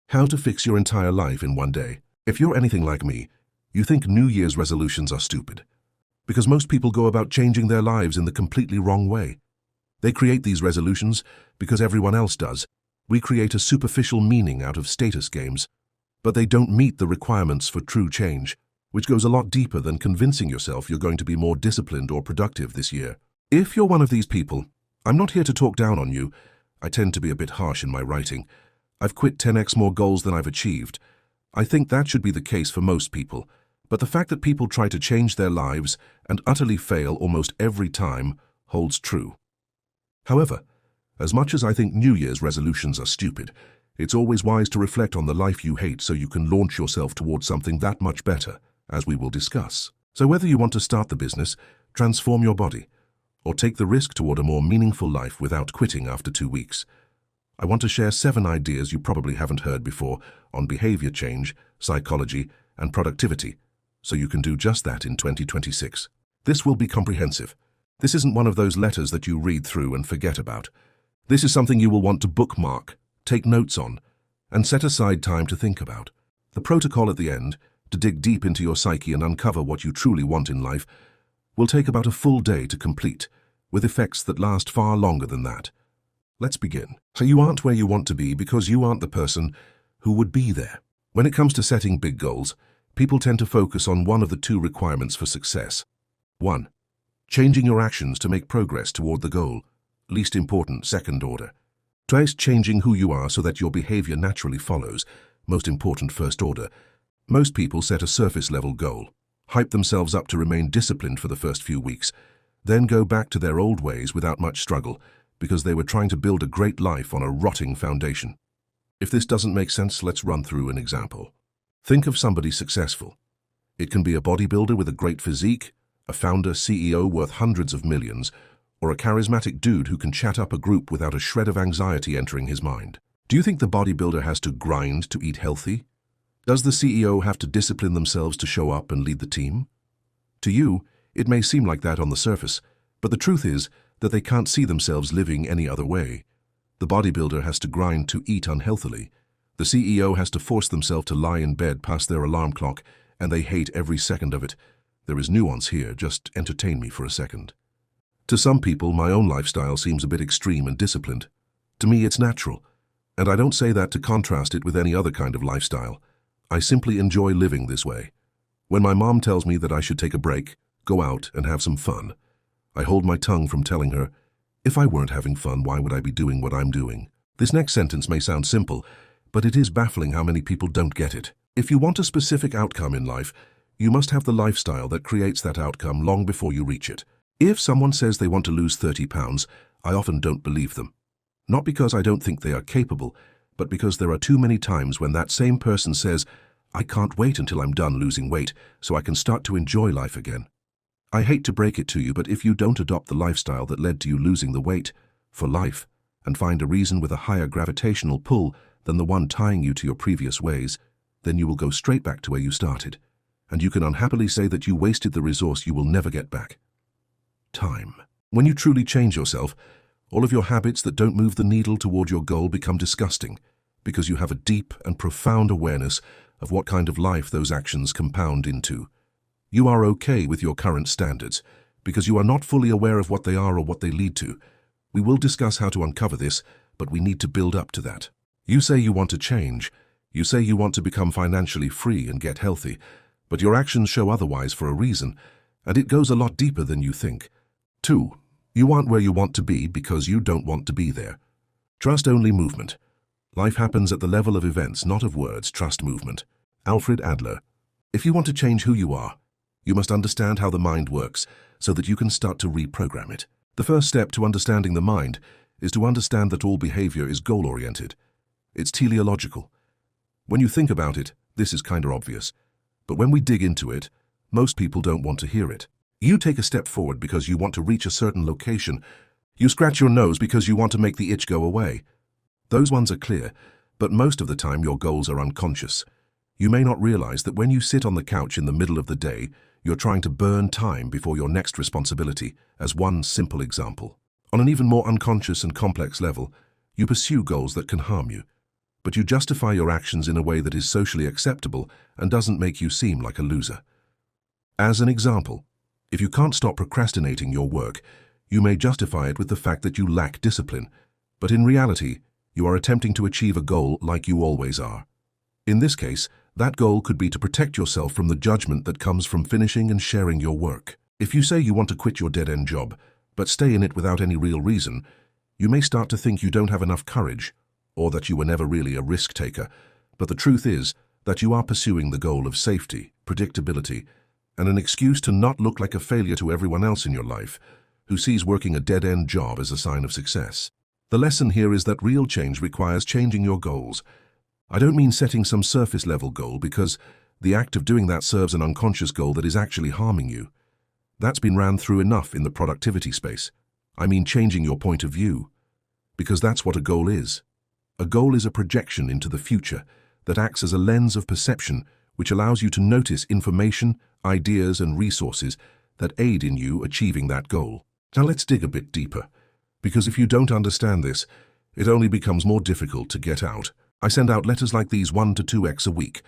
How to fix your entire life in one day. If you're anything like me, you think New Year's resolutions are stupid. Because most people go about changing their lives in the completely wrong way. They create these resolutions because everyone else does. We create a superficial meaning out of status games, but they don't meet the requirements for true change, which goes a lot deeper than convincing yourself you're going to be more disciplined or productive this year. If you're one of these people, I'm not here to talk down on you. I tend to be a bit harsh in my writing. I've quit 10x more goals than I've achieved. I think that should be the case for most people, but the fact that people try to change their lives and utterly fail almost every time holds true. However, as much as I think New Year's resolutions are stupid, it's always wise to reflect on the life you hate so you can launch yourself towards something that much better, as we will discuss. So whether you want to start the business, transform your body, or take the risk toward a more meaningful life without quitting after 2 weeks, I want to share 7 ideas you probably haven't heard before on behavior change, psychology, and productivity, so you can do just that in 2026. This will be comprehensive. This isn't one of those letters that you read through and forget about. This is something you will want to bookmark, take notes on, and set aside time to think about. The protocol at the end, to dig deep into your psyche and uncover what you truly want in life, will take about a full day to complete, with effects that last far longer than that. Let's begin. So you aren't where you want to be because you aren't the person who would be there. When it comes to setting big goals, people tend to focus on one of the 2 requirements for success. 1. Changing your actions to make progress toward the goal. Least important, second order. Twice, changing who you are so that your behavior naturally follows. Most important, first order. Most people set a surface-level goal, hype themselves up to remain disciplined for the first few weeks, then go back to their old ways without much struggle, because they were trying to build a great life on a rotting foundation. If this doesn't make sense, let's run through an example. Think of somebody successful. It can be a bodybuilder with a great physique, a founder, CEO worth hundreds of millions, or a charismatic dude who can chat up a group without a shred of anxiety entering his mind. Do you think the bodybuilder has to grind to eat healthy? Does the CEO have to discipline themselves to show up and lead the team? To you, it may seem like that on the surface, but the truth is that they can't see themselves living any other way. The bodybuilder has to grind to eat unhealthily. The CEO has to force themselves to lie in bed past their alarm clock, and they hate every second of it. There is nuance here, just entertain me for a second. To some people, my own lifestyle seems a bit extreme and disciplined. To me, it's natural, and I don't say that to contrast it with any other kind of lifestyle. I simply enjoy living this way. When my mom tells me that I should take a break, go out and have some fun, I hold my tongue from telling her, if I weren't having fun, why would I be doing what I'm doing? This next sentence may sound simple, but it is baffling how many people don't get it. If you want a specific outcome in life, you must have the lifestyle that creates that outcome long before you reach it. If someone says they want to lose 30 pounds, I often don't believe them. Not because I don't think they are capable, but because there are too many times when that same person says, I can't wait until I'm done losing weight so I can start to enjoy life again. I hate to break it to you, but if you don't adopt the lifestyle that led to you losing the weight for life and find a reason with a higher gravitational pull than the one tying you to your previous ways, then you will go straight back to where you started, and you can unhappily say that you wasted the resource you will never get back. Time. When you truly change yourself, all of your habits that don't move the needle toward your goal become disgusting, because you have a deep and profound awareness of what kind of life those actions compound into. You are okay with your current standards, because you are not fully aware of what they are or what they lead to. We will discuss how to uncover this, but we need to build up to that. You say you want to change. You say you want to become financially free and get healthy, but your actions show otherwise for a reason, and it goes a lot deeper than you think. 2. You aren't where you want to be because you don't want to be there. Trust only movement. Life happens at the level of events, not of words. Trust movement. Alfred Adler. If you want to change who you are, you must understand how the mind works so that you can start to reprogram it. The first step to understanding the mind is to understand that all behavior is goal-oriented. It's teleological. When you think about it, this is kinda obvious. But when we dig into it, most people don't want to hear it. You take a step forward because you want to reach a certain location. You scratch your nose because you want to make the itch go away. Those ones are clear, but most of the time your goals are unconscious. You may not realize that when you sit on the couch in the middle of the day, you're trying to burn time before your next responsibility, as one simple example. On an even more unconscious and complex level, you pursue goals that can harm you. but you justify your actions in a way that is socially acceptable and doesn't make you seem like a loser. As an example, if you can't stop procrastinating your work, you may justify it with the fact that you lack discipline, but in reality, you are attempting to achieve a goal like you always are. In this case, that goal could be to protect yourself from the judgment that comes from finishing and sharing your work. If you say you want to quit your dead-end job, but stay in it without any real reason, you may start to think you don't have enough courage, or that you were never really a risk-taker. But the truth is that you are pursuing the goal of safety, predictability, and an excuse to not look like a failure to everyone else in your life, who sees working a dead-end job as a sign of success. The lesson here is that real change requires changing your goals. I don't mean setting some surface-level goal, because the act of doing that serves an unconscious goal that is actually harming you. That's been ran through enough in the productivity space. I mean changing your point of view, because that's what a goal is. A goal is a projection into the future that acts as a lens of perception which allows you to notice information, ideas, and resources that aid in you achieving that goal. Now let's dig a bit deeper, because if you don't understand this, it only becomes more difficult to get out. I send out letters like these 1 to 2x a week.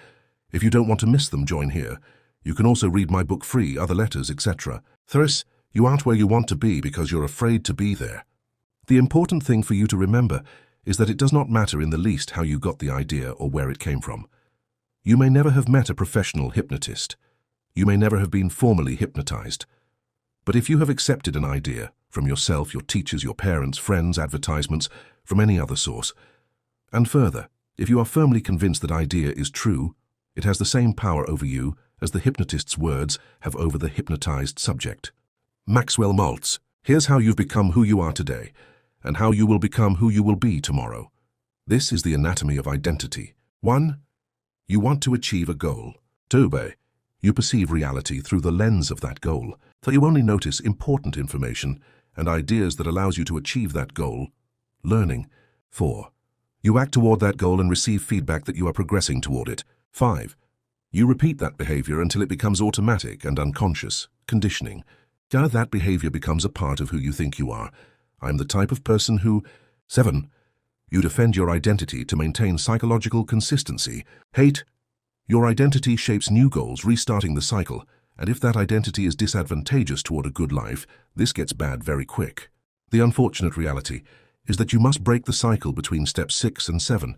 If you don't want to miss them, join here. You can also read my book free, other letters, etc. Thus, you aren't where you want to be because you're afraid to be there. The important thing for you to remember is that it does not matter in the least how you got the idea or where it came from. You may never have met a professional hypnotist. You may never have been formally hypnotized. But if you have accepted an idea from yourself, your teachers, your parents, friends, advertisements, from any other source, and further, if you are firmly convinced that idea is true, it has the same power over you as the hypnotist's words have over the hypnotized subject. Maxwell Maltz. Here's how you've become who you are today, and how you will become who you will be tomorrow. This is the anatomy of identity. 1. You want to achieve a goal. 2. You perceive reality through the lens of that goal, so you only notice important information and ideas that allows you to achieve that goal. Learning. 4. You act toward that goal and receive feedback that you are progressing toward it. 5. You repeat that behavior until it becomes automatic and unconscious. Conditioning. Now that behavior becomes a part of who you think you are. I'm the type of person who... 7. You defend your identity to maintain psychological consistency. 8. Your identity shapes new goals, restarting the cycle, and if that identity is disadvantageous toward a good life, this gets bad very quick. The unfortunate reality is that you must break the cycle between steps 6 and 7,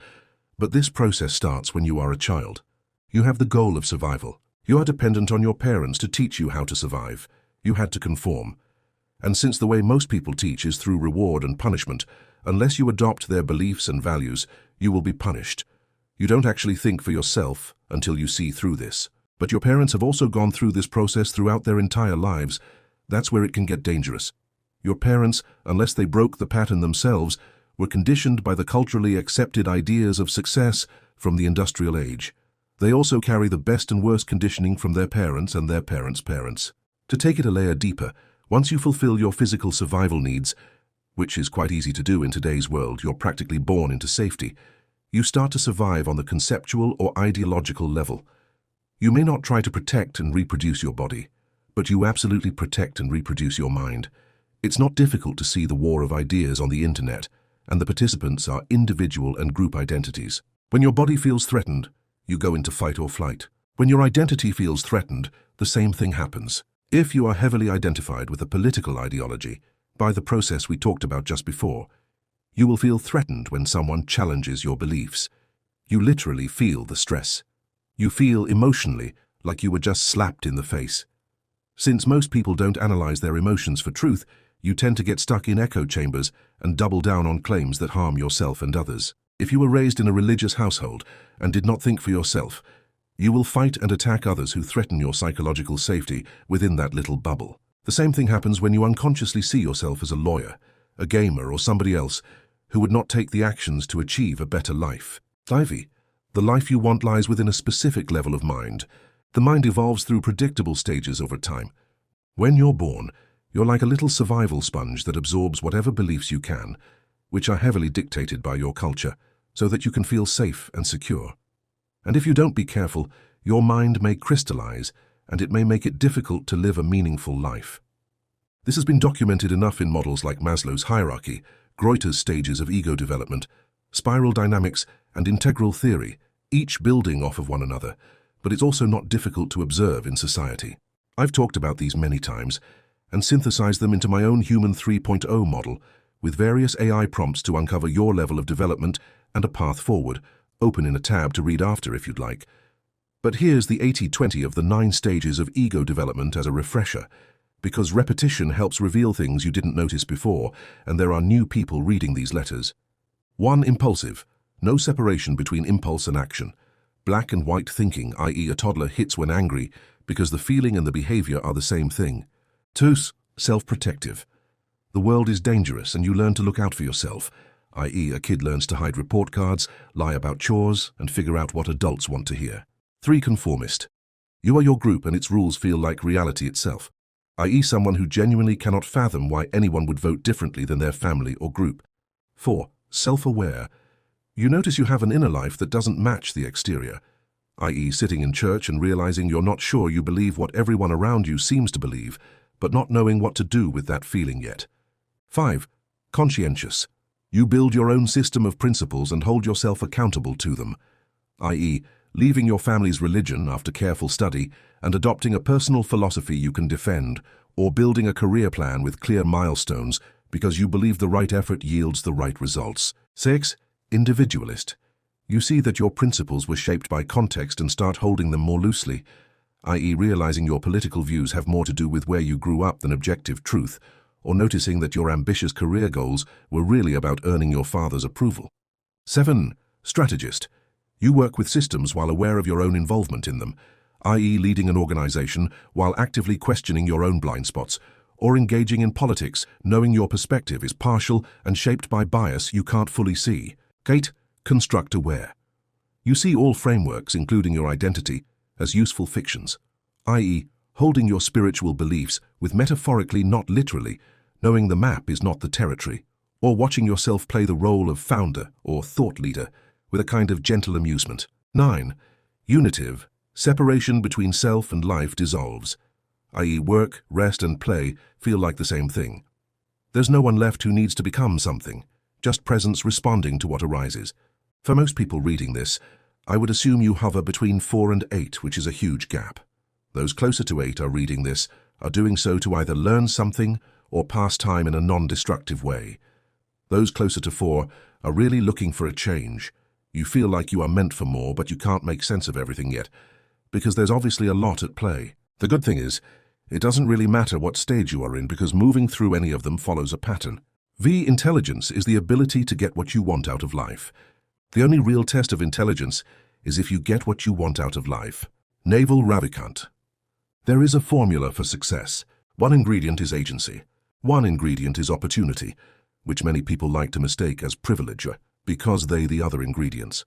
but this process starts when you are a child. You have the goal of survival. You are dependent on your parents to teach you how to survive. You had to conform. And since the way most people teach is through reward and punishment, unless you adopt their beliefs and values, you will be punished. You don't actually think for yourself until you see through this. But your parents have also gone through this process throughout their entire lives. That's where it can get dangerous. Your parents, unless they broke the pattern themselves, were conditioned by the culturally accepted ideas of success from the industrial age. They also carry the best and worst conditioning from their parents and their parents' parents. To take it a layer deeper, once you fulfill your physical survival needs, which is quite easy to do in today's world, you're practically born into safety, you start to survive on the conceptual or ideological level. You may not try to protect and reproduce your body, but you absolutely protect and reproduce your mind. It's not difficult to see the war of ideas on the internet, and the participants are individual and group identities. When your body feels threatened, you go into fight or flight. When your identity feels threatened, the same thing happens. If you are heavily identified with a political ideology, by the process we talked about just before, you will feel threatened when someone challenges your beliefs. You literally feel the stress. You feel emotionally like you were just slapped in the face. Since most people don't analyze their emotions for truth, you tend to get stuck in echo chambers and double down on claims that harm yourself and others. If you were raised in a religious household and did not think for yourself, you will fight and attack others who threaten your psychological safety within that little bubble. The same thing happens when you unconsciously see yourself as a lawyer, a gamer, or somebody else who would not take the actions to achieve a better life. Ivy, the life you want lies within a specific level of mind. The mind evolves through predictable stages over time. When you're born, you're like a little survival sponge that absorbs whatever beliefs you can, which are heavily dictated by your culture, so that you can feel safe and secure. And if you don't be careful, your mind may crystallize, and it may make it difficult to live a meaningful life. This has been documented enough in models like Maslow's hierarchy, Greuter's stages of ego development, spiral dynamics, and integral theory, each building off of one another, but it's also not difficult to observe in society. I've talked about these many times and synthesized them into my own Human 3.0 model with various AI prompts to uncover your level of development and a path forward, open in a tab to read after if you'd like. But here's the 80-20 of the 9 stages of ego development as a refresher, because repetition helps reveal things you didn't notice before, and there are new people reading these letters. 1. Impulsive. No separation between impulse and action. Black and white thinking, i.e. a toddler hits when angry, because the feeling and the behavior are the same thing. 2. Self-protective. The world is dangerous and you learn to look out for yourself, i.e. a kid learns to hide report cards, lie about chores, and figure out what adults want to hear. 3. Conformist. You are your group and its rules feel like reality itself, i.e. someone who genuinely cannot fathom why anyone would vote differently than their family or group. 4. Self-aware. You notice you have an inner life that doesn't match the exterior, i.e. sitting in church and realizing you're not sure you believe what everyone around you seems to believe, but not knowing what to do with that feeling yet. 5. Conscientious. You build your own system of principles and hold yourself accountable to them, i.e. leaving your family's religion after careful study and adopting a personal philosophy you can defend, or building a career plan with clear milestones because you believe the right effort yields the right results. 6. Individualist. You see that your principles were shaped by context and start holding them more loosely, i.e. realizing your political views have more to do with where you grew up than objective truth, or noticing that your ambitious career goals were really about earning your father's approval. 7. Strategist. You work with systems while aware of your own involvement in them, i.e. leading an organization while actively questioning your own blind spots, or engaging in politics knowing your perspective is partial and shaped by bias you can't fully see. 8. Construct aware. You see all frameworks, including your identity, as useful fictions, i.e. holding your spiritual beliefs with metaphorically, not literally, knowing the map is not the territory, or watching yourself play the role of founder or thought leader with a kind of gentle amusement. 9. Unitive. Separation between self and life dissolves, i.e. work, rest and play feel like the same thing. There's no one left who needs to become something, just presence responding to what arises. For most people reading this, I would assume you hover between 4 and 8, which is a huge gap. Those closer to 8 are reading this, are doing so to either learn something or pass time in a non-destructive way. Those closer to 4 are really looking for a change. You feel like you are meant for more, but you can't make sense of everything yet, because there's obviously a lot at play. The good thing is, it doesn't really matter what stage you are in because moving through any of them follows a pattern. V. Intelligence is the ability to get what you want out of life. The only real test of intelligence is if you get what you want out of life. Naval Ravikant. There is a formula for success. One ingredient is agency. One ingredient is opportunity, which many people like to mistake as privilege because they the other ingredients.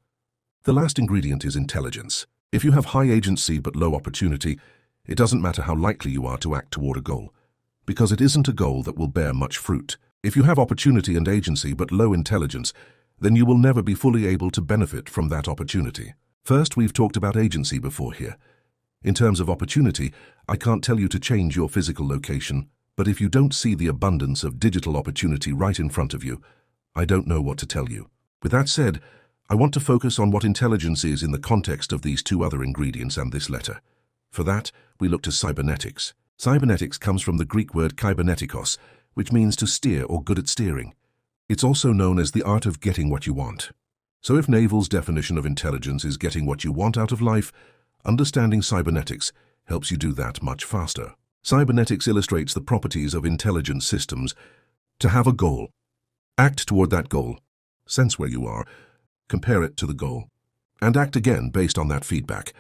The last ingredient is intelligence. If you have high agency but low opportunity, it doesn't matter how likely you are to act toward a goal, because it isn't a goal that will bear much fruit. If you have opportunity and agency but low intelligence, then you will never be fully able to benefit from that opportunity. First, we've talked about agency before here. In terms of opportunity, I can't tell you to change your physical location, but if you don't see the abundance of digital opportunity right in front of you, I don't know what to tell you. With that said, I want to focus on what intelligence is in the context of these 2 other ingredients and this letter. For that, we look to cybernetics. Cybernetics comes from the Greek word kybernetikos, which means to steer or good at steering. It's also known as the art of getting what you want. So if Naval's definition of intelligence is getting what you want out of life, understanding cybernetics helps you do that much faster. Cybernetics illustrates the properties of intelligent systems. To have a goal. Act toward that goal. Sense where you are. Compare it to the goal. And act again based on that feedback.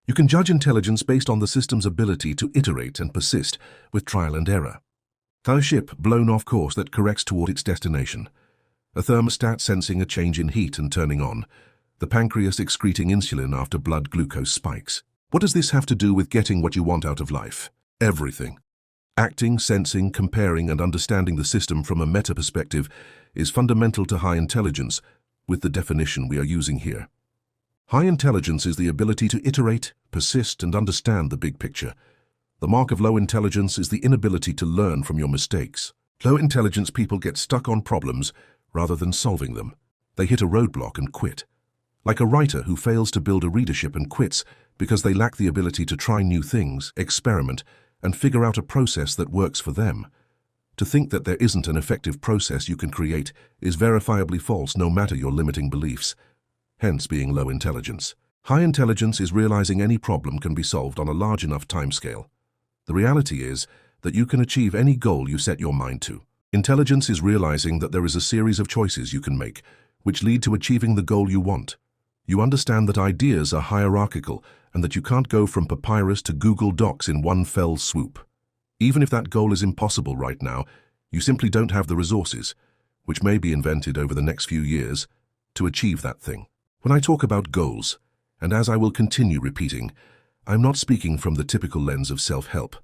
You can judge intelligence based on the system's ability to iterate and persist with trial and error. A ship blown off course that corrects toward its destination. A thermostat sensing a change in heat and turning on. The pancreas excreting insulin after blood glucose spikes. What does this have to do with getting what you want out of life? Everything. Acting, sensing, comparing, and understanding the system from a meta perspective is fundamental to high intelligence, with the definition we are using here. High intelligence is the ability to iterate, persist, and understand the big picture. The mark of low intelligence is the inability to learn from your mistakes. Low intelligence people get stuck on problems rather than solving them. They hit a roadblock and quit. Like a writer who fails to build a readership and quits because they lack the ability to try new things, experiment, and figure out a process that works for them. To think that there isn't an effective process you can create is verifiably false no matter your limiting beliefs, hence being low intelligence. High intelligence is realizing any problem can be solved on a large enough timescale. The reality is that you can achieve any goal you set your mind to. Intelligence is realizing that there is a series of choices you can make which lead to achieving the goal you want. You understand that ideas are hierarchical and that you can't go from papyrus to Google Docs in one fell swoop. Even if that goal is impossible right now, you simply don't have the resources, which may be invented over the next few years, to achieve that thing. When I talk about goals, and as I will continue repeating, I'm not speaking from the typical lens of self-help,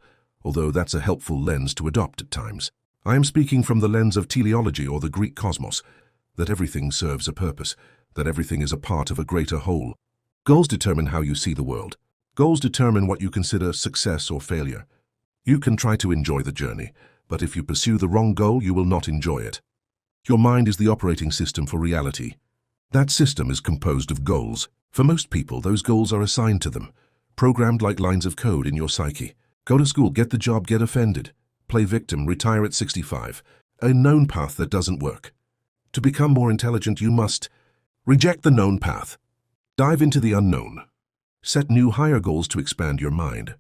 although that's a helpful lens to adopt at times. I am speaking from the lens of teleology or the Greek cosmos, that everything serves a purpose, that everything is a part of a greater whole. Goals determine how you see the world. Goals determine what you consider success or failure. You can try to enjoy the journey, but if you pursue the wrong goal, you will not enjoy it. Your mind is the operating system for reality. That system is composed of goals. For most people, those goals are assigned to them, programmed like lines of code in your psyche. Go to school, get the job, get offended, play victim, retire at 65. A known path that doesn't work. To become more intelligent, you must reject the known path. Dive into the unknown. Set new higher goals to expand your mind.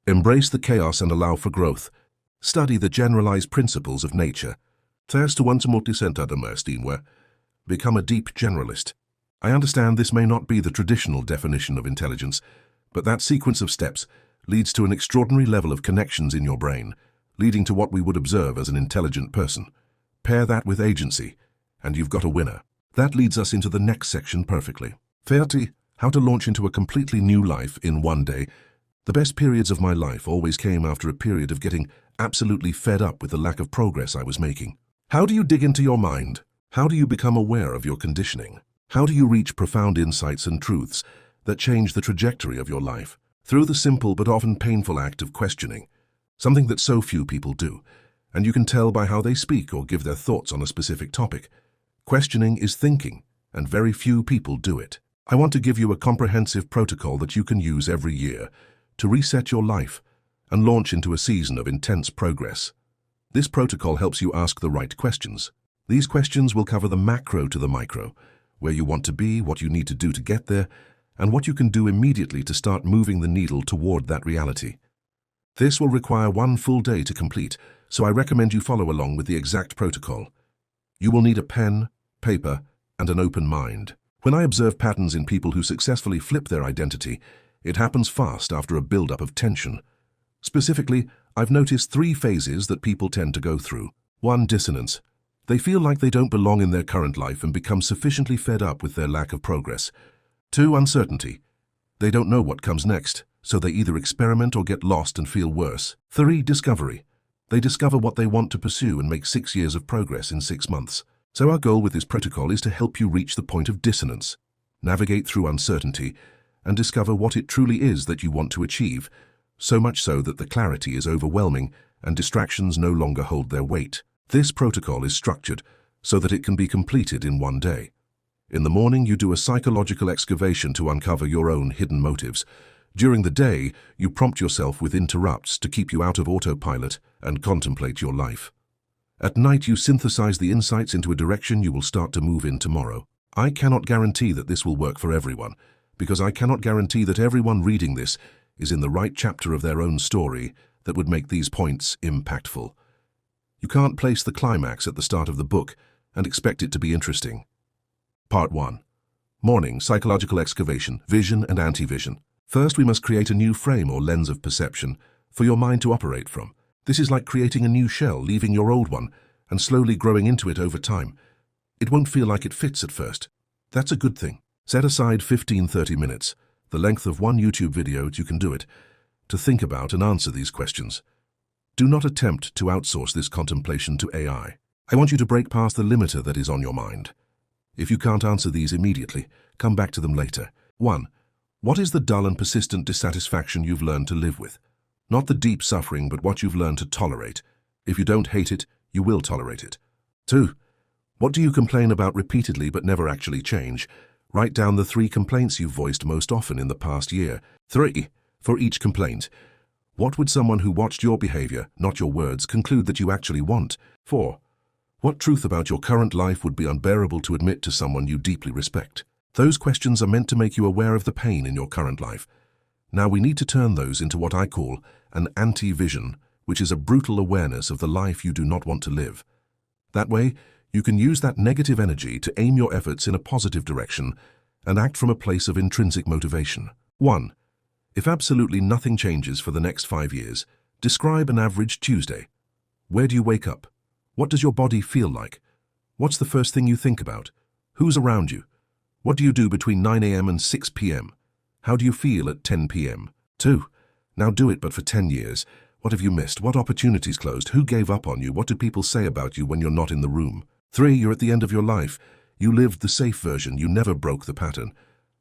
Embrace the chaos and allow for growth. Study the generalized principles of nature. Thirst to become a deep generalist. I understand this may not be the traditional definition of intelligence, but that sequence of steps leads to an extraordinary level of connections in your brain, leading to what we would observe as an intelligent person. Pair that with agency, and you've got a winner. That leads us into the next section perfectly. 30. How to launch into a completely new life in one day. The best periods of my life always came after a period of getting absolutely fed up with the lack of progress I was making. How do you dig into your mind? How do you become aware of your conditioning? How do you reach profound insights and truths that change the trajectory of your life? Through the simple but often painful act of questioning, something that so few people do, and you can tell by how they speak or give their thoughts on a specific topic. Questioning is thinking, and very few people do it. I want to give you a comprehensive protocol that you can use every year to reset your life and launch into a season of intense progress. This protocol helps you ask the right questions. These questions will cover the macro to the micro, where you want to be, what you need to do to get there, and what you can do immediately to start moving the needle toward that reality. This will require one full day to complete, so I recommend you follow along with the exact protocol. You will need a pen, paper, and an open mind. When I observe patterns in people who successfully flip their identity, it happens fast after a buildup of tension. Specifically, I've noticed 3 phases that people tend to go through. 1. Dissonance. They feel like they don't belong in their current life and become sufficiently fed up with their lack of progress. 2. Uncertainty. They don't know what comes next, so they either experiment or get lost and feel worse. 3. Discovery. They discover what they want to pursue and make 6 years of progress in 6 months. So our goal with this protocol is to help you reach the point of dissonance, navigate through uncertainty, and discover what it truly is that you want to achieve, so much so that the clarity is overwhelming and distractions no longer hold their weight. This protocol is structured so that it can be completed in one day. In the morning, you do a psychological excavation to uncover your own hidden motives. During the day, you prompt yourself with interrupts to keep you out of autopilot and contemplate your life. At night, you synthesize the insights into a direction you will start to move in tomorrow. I cannot guarantee that this will work for everyone, because I cannot guarantee that everyone reading this is in the right chapter of their own story that would make these points impactful. You can't place the climax at the start of the book and expect it to be interesting. Part 1. Morning, psychological excavation, vision and anti-vision. First, we must create a new frame or lens of perception for your mind to operate from. This is like creating a new shell, leaving your old one, and slowly growing into it over time. It won't feel like it fits at first. That's a good thing. Set aside 15-30 minutes, the length of one YouTube video you can do it, to think about and answer these questions. Do not attempt to outsource this contemplation to AI. I want you to break past the limiter that is on your mind. If you can't answer these immediately, come back to them later. 1. What is the dull and persistent dissatisfaction you've learned to live with? Not the deep suffering, but what you've learned to tolerate. If you don't hate it, you will tolerate it. 2. What do you complain about repeatedly but never actually change? Write down the 3 complaints you've voiced most often in the past year. 3. For each complaint, what would someone who watched your behavior, not your words, conclude that you actually want? 4. What truth about your current life would be unbearable to admit to someone you deeply respect? Those questions are meant to make you aware of the pain in your current life. Now we need to turn those into what I call an anti-vision, which is a brutal awareness of the life you do not want to live. That way, you can use that negative energy to aim your efforts in a positive direction and act from a place of intrinsic motivation. 1. If absolutely nothing changes for the next 5 years, describe an average Tuesday. Where do you wake up? What does your body feel like? What's the first thing you think about? Who's around you? What do you do between 9 a.m. and 6 p.m.? How do you feel at 10 p.m.? 2. Now do it, but for 10 years. What have you missed? What opportunities closed? Who gave up on you? What do people say about you when you're not in the room? 3. You're at the end of your life. You lived the safe version. You never broke the pattern.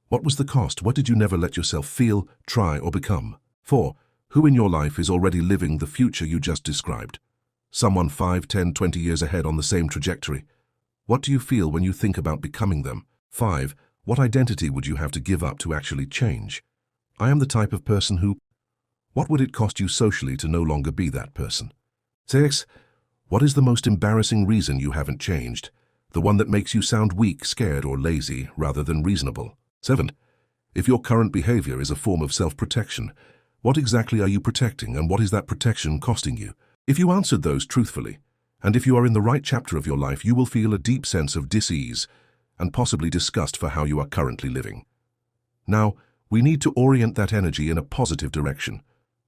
What was the cost? What did you never let yourself feel, try, or become? 4. Who in your life is already living the future you just described? Someone 5, 10, 20 years ahead on the same trajectory. What do you feel when you think about becoming them? 5. What identity would you have to give up to actually change? I am the type of person who... What would it cost you socially to no longer be that person? 6. What is the most embarrassing reason you haven't changed? The one that makes you sound weak, scared, or lazy rather than reasonable. 7. If your current behavior is a form of self-protection, what exactly are you protecting and what is that protection costing you? If you answered those truthfully, and if you are in the right chapter of your life, you will feel a deep sense of dis-ease and possibly disgust for how you are currently living. Now, we need to orient that energy in a positive direction.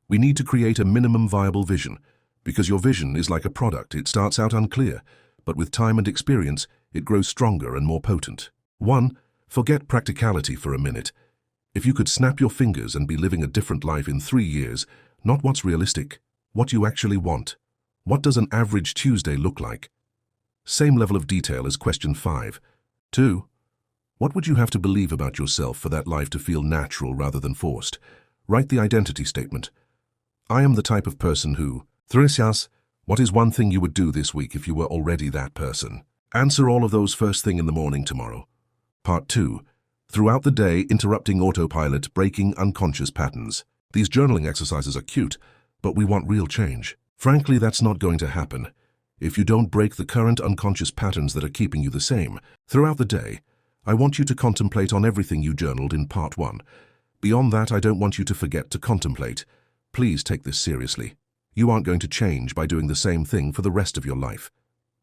We need to create a minimum viable vision, because your vision is like a product. It starts out unclear, but with time and experience, it grows stronger and more potent. 1. Forget practicality for a minute. If you could snap your fingers and be living a different life in 3 years, not what's realistic, what you actually want. What does an average Tuesday look like? Same level of detail as question 5. 2. What would you have to believe about yourself for that life to feel natural rather than forced? Write the identity statement. I am the type of person who... 3. What is one thing you would do this week if you were already that person? Answer all of those first thing in the morning tomorrow. Part 2. Throughout the day, interrupting autopilot, breaking unconscious patterns. These journaling exercises are cute, but we want real change. Frankly, that's not going to happen if you don't break the current unconscious patterns that are keeping you the same. Throughout the day, I want you to contemplate on everything you journaled in part 1. Beyond that, I don't want you to forget to contemplate. Please take this seriously. You aren't going to change by doing the same thing for the rest of your life.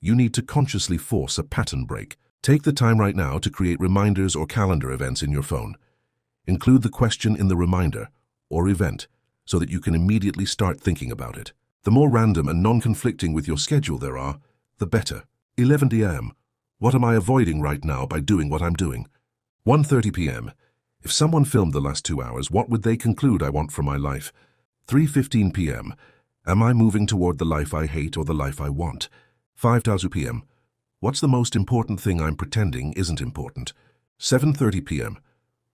You need to consciously force a pattern break. Take the time right now to create reminders or calendar events in your phone. Include the question in the reminder or event so that you can immediately start thinking about it. The more random and non-conflicting with your schedule there are, the better. 11 a.m. What am I avoiding right now by doing what I'm doing? 1:30 p.m. If someone filmed the last 2 hours, what would they conclude I want from my life? 3:15 p.m. Am I moving toward the life I hate or the life I want? 5:00 p.m. What's the most important thing I'm pretending isn't important? 7:30 p.m.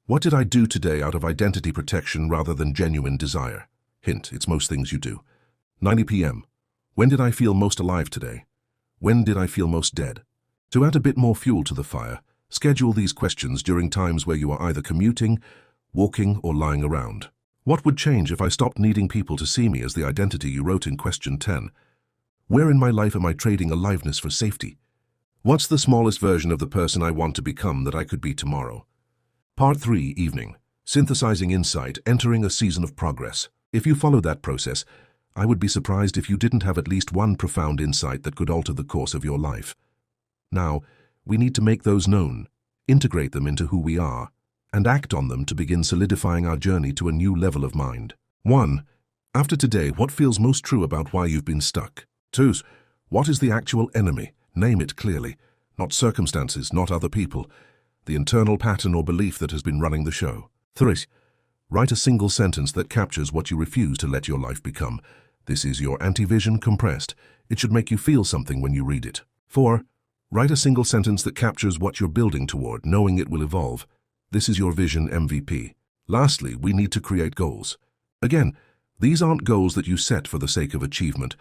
What did I do today out of identity protection rather than genuine desire? Hint, it's most things you do. 9 p.m. When did I feel most alive today? When did I feel most dead? To add a bit more fuel to the fire, schedule these questions during times where you are either commuting, walking, or lying around. What would change if I stopped needing people to see me as the identity you wrote in question 10? Where in my life am I trading aliveness for safety? What's the smallest version of the person I want to become that I could be tomorrow? Part 3, evening. Synthesizing insight, entering a season of progress. If you followed that process, I would be surprised if you didn't have at least one profound insight that could alter the course of your life. Now, we need to make those known, integrate them into who we are, and act on them to begin solidifying our journey to a new level of mind. 1. After today, what feels most true about why you've been stuck? 2. What is the actual enemy? Name it clearly. Not circumstances, not other people. The internal pattern or belief that has been running the show. 3. Write a single sentence that captures what you refuse to let your life become. This is your anti-vision compressed. It should make you feel something when you read it. 4. Write a single sentence that captures what you're building toward, knowing it will evolve. This is your vision MVP. Lastly, we need to create goals. Again, these aren't goals that you set for the sake of achievement,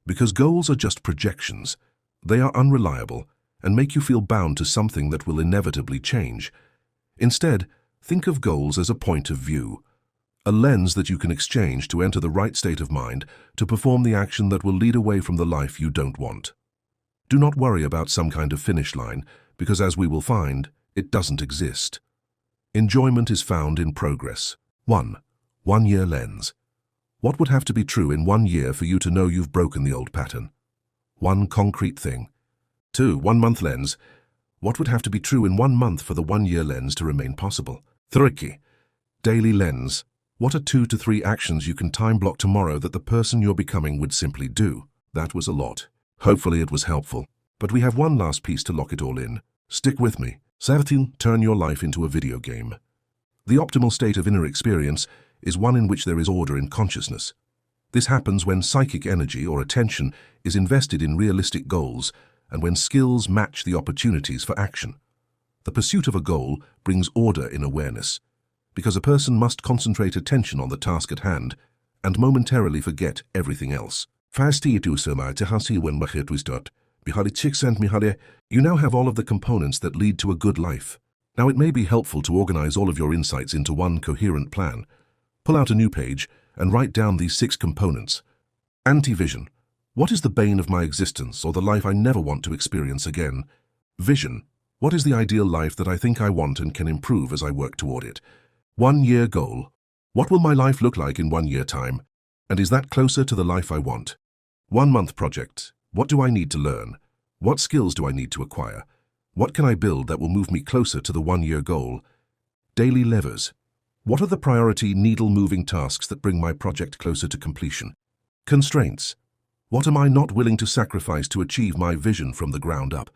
because goals are just projections. They are unreliable, and make you feel bound to something that will inevitably change. Instead, think of goals as a point of view, a lens that you can exchange to enter the right state of mind to perform the action that will lead away from the life you don't want. Do not worry about some kind of finish line, because as we will find, it doesn't exist. Enjoyment is found in progress. 1. 1 year lens. What would have to be true in 1 year for you to know you've broken the old pattern? One concrete thing. 2. 1 month lens. What would have to be true in 1 month for the 1 year lens to remain possible? 3. Daily lens. What are 2 to 3 actions you can time block tomorrow that the person you're becoming would simply do? That was a lot. Hopefully it was helpful. But we have one last piece to lock it all in. Stick with me. 17. Turn your life into a video game. The optimal state of inner experience is one in which there is order in consciousness. This happens when psychic energy or attention is invested in realistic goals and when skills match the opportunities for action. The pursuit of a goal brings order in awareness, because a person must concentrate attention on the task at hand and momentarily forget everything else. You now have all of the components that lead to a good life. Now it may be helpful to organize all of your insights into one coherent plan. Pull out a new page and write down these 6 components. Anti-vision. What is the bane of my existence or the life I never want to experience again? Vision. What is the ideal life that I think I want and can improve as I work toward it? 1 year goal. What will my life look like in 1 year time? And is that closer to the life I want? 1 month project. What do I need to learn? What skills do I need to acquire? What can I build that will move me closer to the 1 year goal? Daily levers. What are the priority needle-moving tasks that bring my project closer to completion? Constraints. What am I not willing to sacrifice to achieve my vision from the ground up?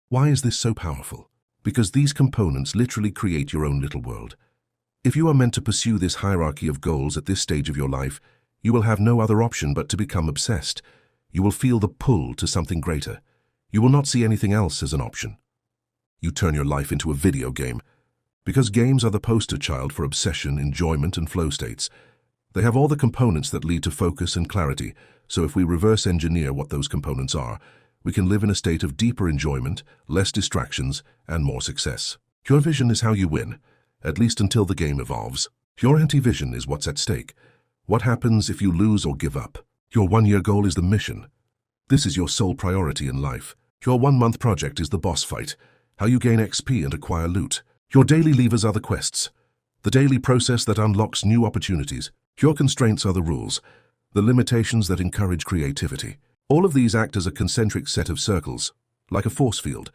Why is this so powerful? Because these components literally create your own little world. If you are meant to pursue this hierarchy of goals at this stage of your life, you will have no other option but to become obsessed. You will feel the pull to something greater. You will not see anything else as an option. You turn your life into a video game. Because games are the poster child for obsession, enjoyment, and flow states. They have all the components that lead to focus and clarity, so if we reverse engineer what those components are, we can live in a state of deeper enjoyment, less distractions, and more success. Your vision is how you win, at least until the game evolves. Your anti-vision is what's at stake. What happens if you lose or give up? Your 1 year goal is the mission. This is your sole priority in life. Your 1 month project is the boss fight, how you gain XP and acquire loot. Your daily levers are the quests, the daily process that unlocks new opportunities. Your constraints are the rules, the limitations that encourage creativity. All of these act as a concentric set of circles, like a force field,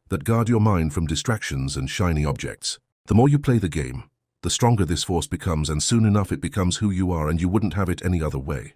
that guard your mind from distractions and shiny objects. The more you play the game, the stronger this force becomes, and soon enough it becomes who you are, and you wouldn't have it any other way.